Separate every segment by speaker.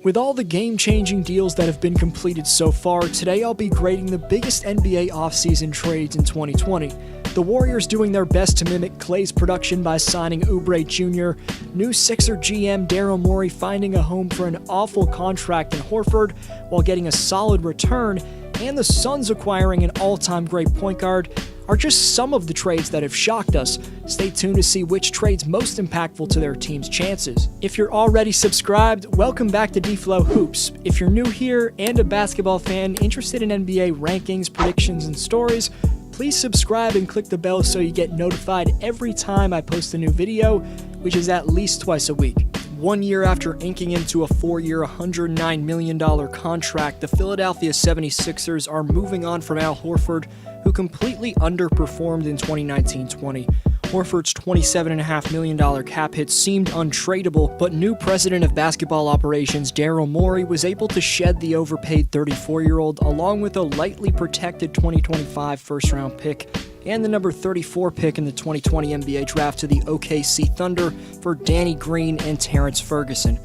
Speaker 1: With all the game-changing deals that have been completed so far, today I'll be grading the biggest NBA offseason trades in 2020. The Warriors doing their best to mimic Clay's production by signing Oubre Jr., new Sixer GM Daryl Morey finding a home for an awful contract in Horford while getting a solid return, and the Suns acquiring an all-time great point guard are just some of the trades that have shocked us. Stay tuned to see which trade's most impactful to their team's chances. If you're already subscribed, welcome back to D-Flow Hoops. If you're new here and a basketball fan interested in NBA rankings, predictions, and stories, please subscribe and click the bell so you get notified every time I post a new video, which is at least twice a week. 1 year after inking into a 4-year, $109 million contract, the Philadelphia 76ers are moving on from Al Horford, who completely underperformed in 2019-20. Horford's $27.5 million cap hit seemed untradeable, but new president of basketball operations Daryl Morey was able to shed the overpaid 34-year-old along with a lightly protected 2025 first-round pick and the number 34 pick in the 2020 NBA draft to the OKC Thunder for Danny Green and Terrence Ferguson.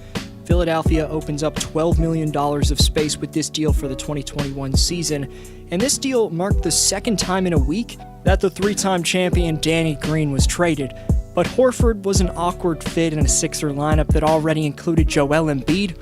Speaker 1: Philadelphia opens up $12 million of space with this deal for the 2021 season, and this deal marked the second time in a week that the three-time champion Danny Green was traded. But Horford was an awkward fit in a Sixer lineup that already included Joel Embiid,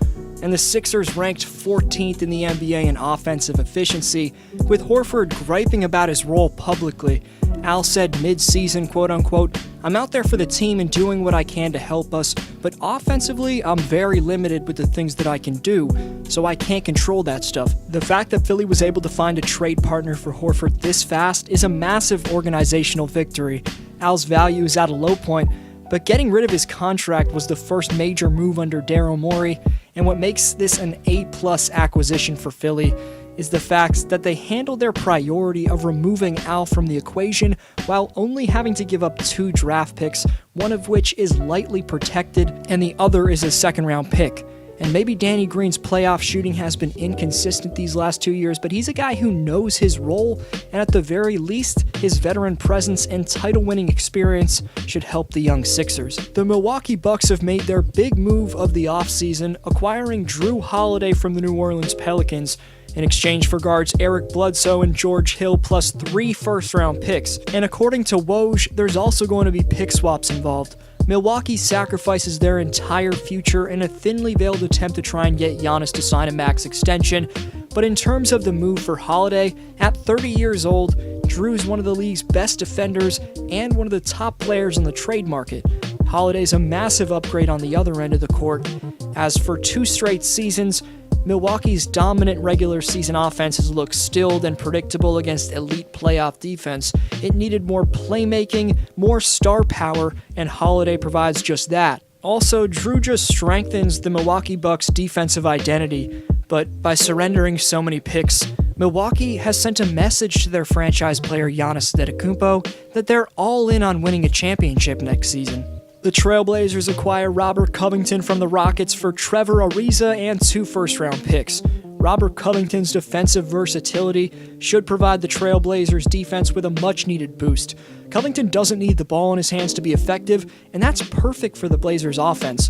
Speaker 1: and the Sixers ranked 14th in the NBA in offensive efficiency, with Horford griping about his role publicly. Al said mid-season, quote-unquote, "I'm out there for the team and doing what I can to help us, but offensively, I'm very limited with the things that I can do, so I can't control that stuff." The fact that Philly was able to find a trade partner for Horford this fast is a massive organizational victory. Al's value is at a low point, but getting rid of his contract was the first major move under Daryl Morey, and what makes this an A+ acquisition for Philly is the fact that they handled their priority of removing Al from the equation while only having to give up 2 draft picks, one of which is lightly protected and the other is a second-round pick. And maybe Danny Green's playoff shooting has been inconsistent these last 2 years, but he's a guy who knows his role, and at the very least, his veteran presence and title-winning experience should help the young Sixers. The Milwaukee Bucks have made their big move of the offseason, acquiring Jrue Holiday from the New Orleans Pelicans in exchange for guards Eric Bledsoe and George Hill plus 3 first-round picks. And according to Woj, there's also going to be pick swaps involved. Milwaukee sacrifices their entire future in a thinly veiled attempt to try and get Giannis to sign a max extension, but in terms of the move for Holiday, at 30 years old, Jrue's one of the league's best defenders and one of the top players on the trade market. Holiday's a massive upgrade on the other end of the court, as for 2 straight seasons, Milwaukee's dominant regular season offense has looked stilled and predictable against elite playoff defense. It needed more playmaking, more star power, and Holiday provides just that. Also, Jrue just strengthens the Milwaukee Bucks' defensive identity, but by surrendering so many picks, Milwaukee has sent a message to their franchise player Giannis Antetokounmpo that they're all in on winning a championship next season. The Trailblazers acquire Robert Covington from the Rockets for Trevor Ariza and 2 first-round picks. Robert Covington's defensive versatility should provide the Trailblazers' defense with a much-needed boost. Covington doesn't need the ball in his hands to be effective, and that's perfect for the Blazers' offense.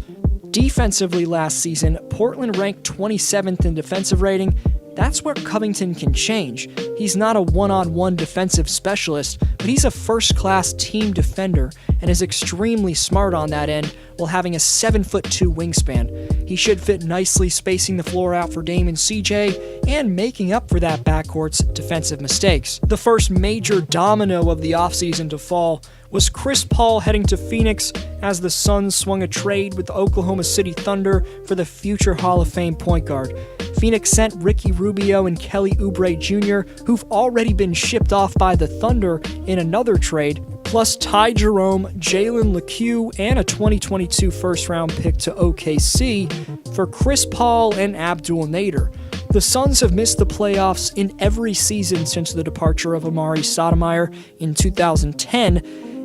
Speaker 1: Defensively last season, Portland ranked 27th in defensive rating. That's where Covington can change. He's not a one-on-one defensive specialist, but he's a first-class team defender and is extremely smart on that end while having a 7'2" wingspan. He should fit nicely spacing the floor out for Dame and CJ and making up for that backcourt's defensive mistakes. The first major domino of the offseason to fall was Chris Paul heading to Phoenix as the Suns swung a trade with the Oklahoma City Thunder for the future Hall of Fame point guard. Phoenix sent Ricky Rubio and Kelly Oubre Jr., who've already been shipped off by the Thunder in another trade, plus Ty Jerome, Jalen LeCue, and a 2022 first-round pick to OKC for Chris Paul and Abdul Nader. The Suns have missed the playoffs in every season since the departure of Amari Stoudemire in 2010,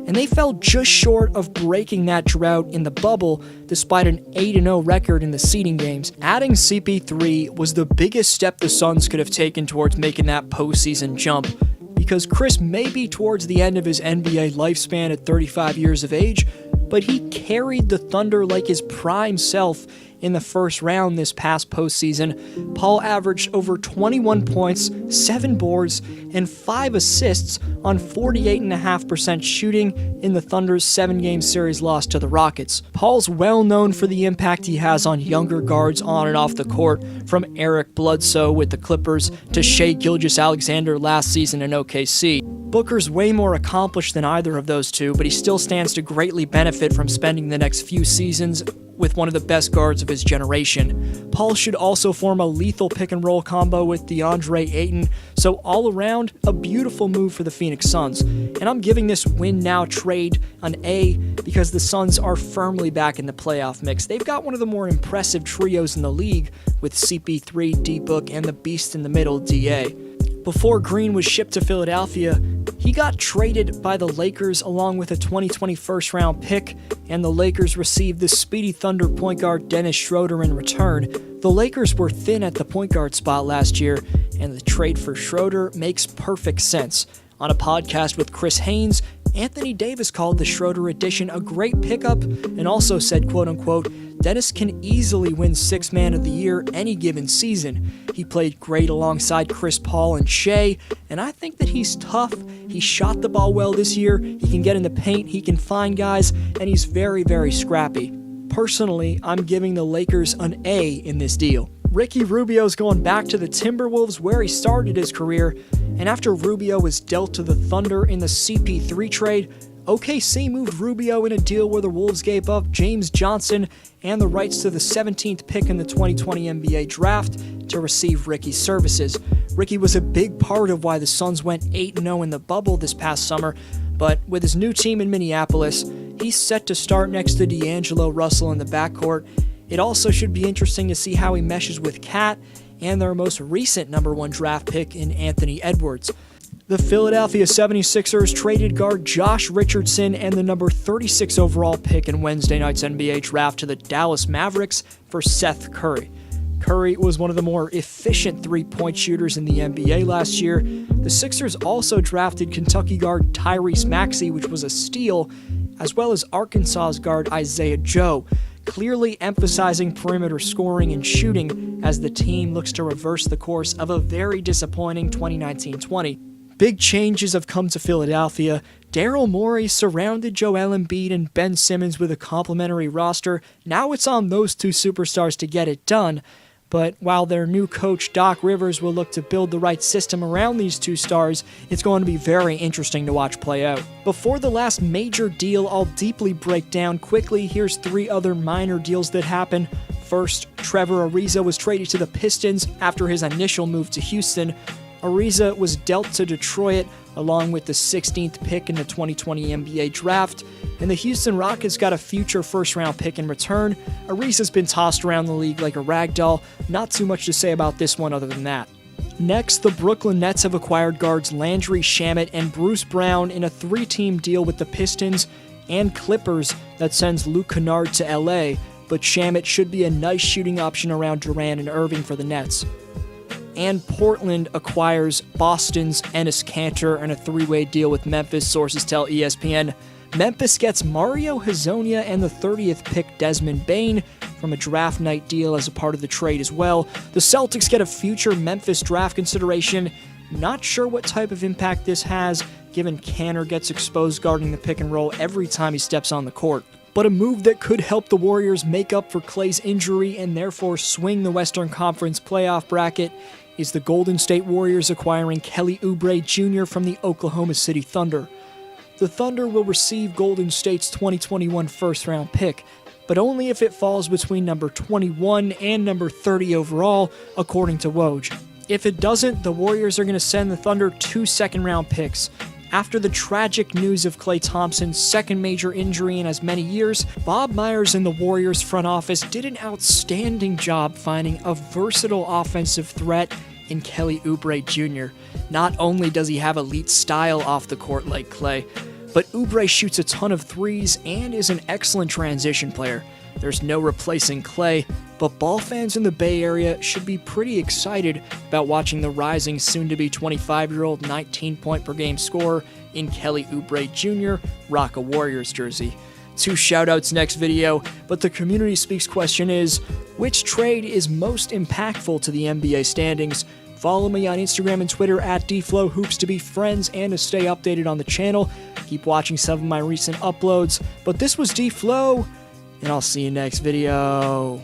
Speaker 1: and they fell just short of breaking that drought in the bubble despite an 8-0 record in the seeding games. Adding CP3 was the biggest step the Suns could have taken towards making that postseason jump, because Chris may be towards the end of his NBA lifespan at 35 years of age, but he carried the Thunder like his prime self in the first round this past postseason, Paul averaged over 21 points, 7 boards, and 5 assists on 48.5% shooting in the Thunder's 7-game series loss to the Rockets. Paul's well known for the impact he has on younger guards on and off the court, from Eric Bledsoe with the Clippers to Shai Gilgeous-Alexander last season in OKC. Booker's way more accomplished than either of those two, but he still stands to greatly benefit from spending the next few seasons with one of the best guards of his generation. Paul should also form a lethal pick-and-roll combo with DeAndre Ayton, so all around, a beautiful move for the Phoenix Suns. And I'm giving this win-now trade an A because the Suns are firmly back in the playoff mix. They've got one of the more impressive trios in the league with CP3, D-Book, and the beast in the middle, DA. Before Green was shipped to Philadelphia, he got traded by the Lakers along with a 2020 first-round pick, and the Lakers received the speedy Thunder point guard Dennis Schroeder in return. The Lakers were thin at the point guard spot last year, and the trade for Schroeder makes perfect sense. On a podcast with Chris Haynes, Anthony Davis called the Schroeder addition a great pickup and also said, quote-unquote, Dennis can easily win Sixth Man of the Year any given season. He played great alongside Chris Paul and Shai, and I think that he's tough. He shot the ball well this year, he can get in the paint, he can find guys, and he's very, very scrappy. Personally, I'm giving the Lakers an A in this deal. Ricky Rubio's going back to the Timberwolves where he started his career, and after Rubio was dealt to the Thunder in the CP3 trade, OKC moved Rubio in a deal where the Wolves gave up James Johnson and the rights to the 17th pick in the 2020 NBA draft to receive Ricky's services. Ricky was a big part of why the Suns went 8-0 in the bubble this past summer, but with his new team in Minneapolis, he's set to start next to D'Angelo Russell in the backcourt. It also should be interesting to see how he meshes with Cat and their most recent number 1 draft pick in Anthony Edwards. The Philadelphia 76ers traded guard Josh Richardson and the number 36 overall pick in Wednesday night's NBA draft to the Dallas Mavericks for Seth Curry. Curry was one of the more efficient three-point shooters in the NBA last year. The Sixers also drafted Kentucky guard Tyrese Maxey, which was a steal, as well as Arkansas's guard Isaiah Joe, clearly emphasizing perimeter scoring and shooting as the team looks to reverse the course of a very disappointing 2019-20. Big changes have come to Philadelphia. Daryl Morey surrounded Joel Embiid and Ben Simmons with a complimentary roster. Now it's on those two superstars to get it done. But while their new coach Doc Rivers will look to build the right system around these two stars, it's going to be very interesting to watch play out. Before the last major deal I'll deeply break down quickly, here's 3 other minor deals that happened. First, Trevor Ariza was traded to the Pistons after his initial move to Houston. Ariza was dealt to Detroit along with the 16th pick in the 2020 NBA draft, and the Houston Rockets got a future first-round pick in return. Ariza's been tossed around the league like a rag doll. Not too much to say about this one other than that. Next, the Brooklyn Nets have acquired guards Landry Shamet and Bruce Brown in a 3-team deal with the Pistons and Clippers that sends Luke Kennard to LA, but Shamet should be a nice shooting option around Durant and Irving for the Nets. And Portland acquires Boston's Enes Kanter in a 3-way deal with Memphis, sources tell ESPN. Memphis gets Mario Hezonja and the 30th pick Desmond Bane from a draft night deal as a part of the trade as well. The Celtics get a future Memphis draft consideration. Not sure what type of impact this has, given Kanter gets exposed guarding the pick and roll every time he steps on the court. But a move that could help the Warriors make up for Klay's injury and therefore swing the Western Conference playoff bracket is the Golden State Warriors acquiring Kelly Oubre Jr. from the Oklahoma City Thunder. The Thunder will receive Golden State's 2021 first-round pick, but only if it falls between number 21 and number 30 overall, according to Woj. If it doesn't, the Warriors are going to send the Thunder 2 second-round picks. After the tragic news of Klay Thompson's second major injury in as many years, Bob Myers and the Warriors front office did an outstanding job finding a versatile offensive threat in Kelly Oubre Jr. Not only does he have elite style off the court like Klay, but Oubre shoots a ton of threes and is an excellent transition player. There's no replacing Klay, but ball fans in the Bay Area should be pretty excited about watching the rising soon-to-be 25-year-old 19-point-per-game scorer in Kelly Oubre Jr. rock a Warriors jersey. 2 shoutouts next video, but the Community Speaks question is, which trade is most impactful to the NBA standings? Follow me on Instagram and Twitter at DFlowHoops to be friends and to stay updated on the channel. Keep watching some of my recent uploads, but this was DFlow, and I'll see you next video.